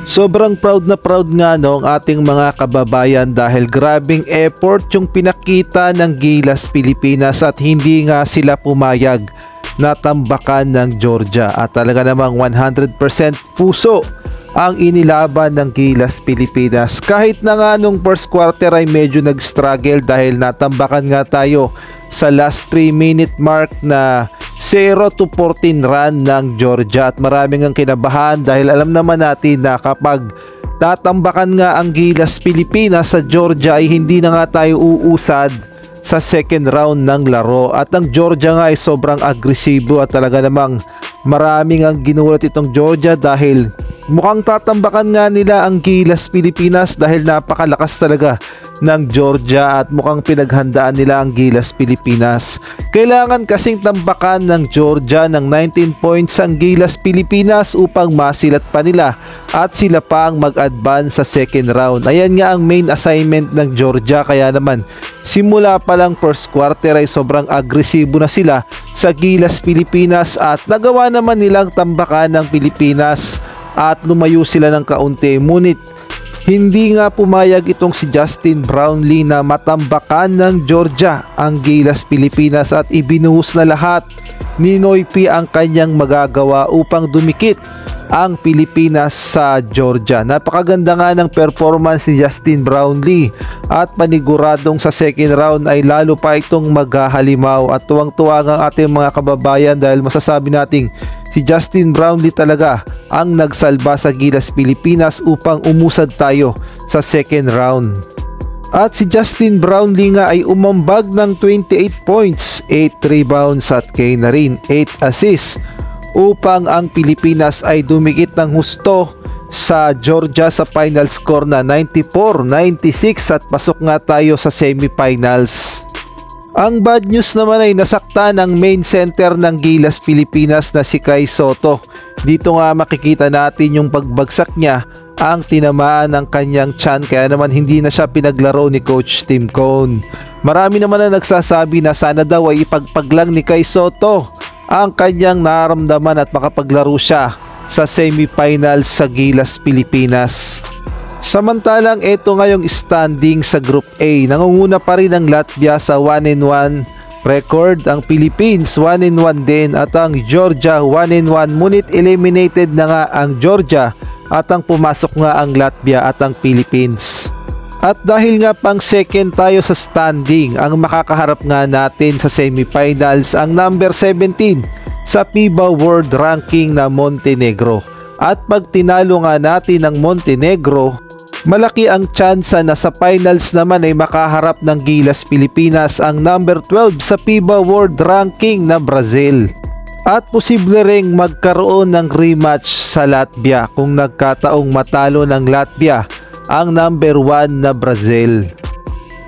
Sobrang proud nga no ang ating mga kababayan dahil grabing effort yung pinakita ng Gilas Pilipinas at hindi nga sila pumayag na tambakan ng Georgia at talaga namang 100% puso ang inilaban ng Gilas Pilipinas. Kahit na nga nung first quarter ay medyo nag-struggle dahil natambakan nga tayo sa last 3-minute mark na 0-14 run ng Georgia at maraming ang kinabahan dahil alam naman natin na kapag tatambakan nga ang Gilas Pilipinas sa Georgia ay hindi na nga tayo uusad sa second round ng laro at ang Georgia nga ay sobrang agresibo at talaga namang maraming ang ginulat itong Georgia dahil mukhang tatambakan nga nila ang Gilas Pilipinas dahil napakalakas talaga ng Georgia at mukhang pinaghandaan nila ang Gilas Pilipinas. Kailangan kasing tambakan ng Georgia ng 19 points ang Gilas Pilipinas upang masilat pa nila at sila pa ang mag-advance sa second round. Ayan nga ang main assignment ng Georgia kaya naman simula pa lang first quarter ay sobrang agresibo na sila sa Gilas Pilipinas at nagawa naman nilang tambakan ng Pilipinas at lumayo sila ng kaunti. Ngunit hindi nga pumayag itong si Justin Brownlee na matambakan ng Georgia ang Gilas Pilipinas at ibinuhos na lahat ni Noypi ang kanyang magagawa upang dumikit ang Pilipinas sa Georgia. Napakaganda nga ng performance ni Justin Brownlee at paniguradong sa second round ay lalo pa itong maghahalimaw at tuwang-tuwa ang ating mga kababayan dahil masasabi nating si Justin Brownlee talaga ang nagsalba sa Gilas Pilipinas upang umusad tayo sa second round. At si Justin Brownlee nga ay umambag ng 28 points, 8 rebounds at kay na rin 8 assists upang ang Pilipinas ay dumikit ng husto sa Georgia sa final score na 94-96 at pasok nga tayo sa semifinals. Ang bad news naman ay nasaktan ang main center ng Gilas Pilipinas na si Kai Sotto. Dito nga makikita natin yung pagbagsak niya ang tinamaan ng kanyang tiyan kaya naman hindi na siya pinaglaro ni Coach Tim Cone. Marami naman na nagsasabi na sana daw ay ipagpaglang ni Kai Sotto ang kanyang nararamdaman at makapaglaro siya sa semifinals sa Gilas Pilipinas. Samantalang ito ngayong standing sa Group A, nangunguna pa rin ang Latvia sa 1-1 record, ang Philippines 1-1 din at ang Georgia 1-1, ngunit eliminated na nga ang Georgia at ang pumasok nga ang Latvia at ang Philippines. At dahil nga pang second tayo sa standing, ang makakaharap nga natin sa semifinals ang number 17 sa FIBA World Ranking na Montenegro. At pag tinalo nga natin ang Montenegro, malaki ang tsansa na sa finals naman ay makaharap ng Gilas Pilipinas ang number 12 sa FIBA World Ranking na Brazil. At posible ring magkaroon ng rematch sa Latvia kung nagkataong matalo ng Latvia ang number 1 na Brazil.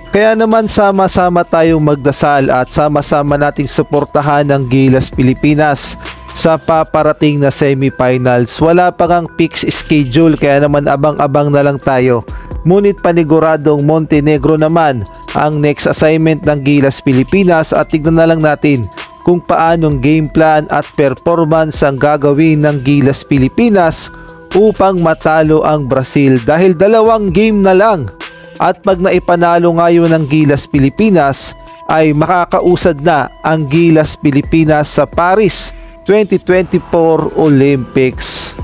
Kaya naman sama-sama tayong magdasal at sama-sama nating suportahan ang Gilas Pilipinas sa paparating na semifinals. Wala pa ngang fixed schedule kaya naman abang-abang na lang tayo. Ngunit paniguradong Montenegro naman ang next assignment ng Gilas Pilipinas at tignan na lang natin kung paanong game plan at performance ang gagawin ng Gilas Pilipinas upang matalo ang Brazil dahil 2 game na lang at pag naipanalo ngayon ng Gilas Pilipinas ay makakausad na ang Gilas Pilipinas sa Paris 2024 Olympics.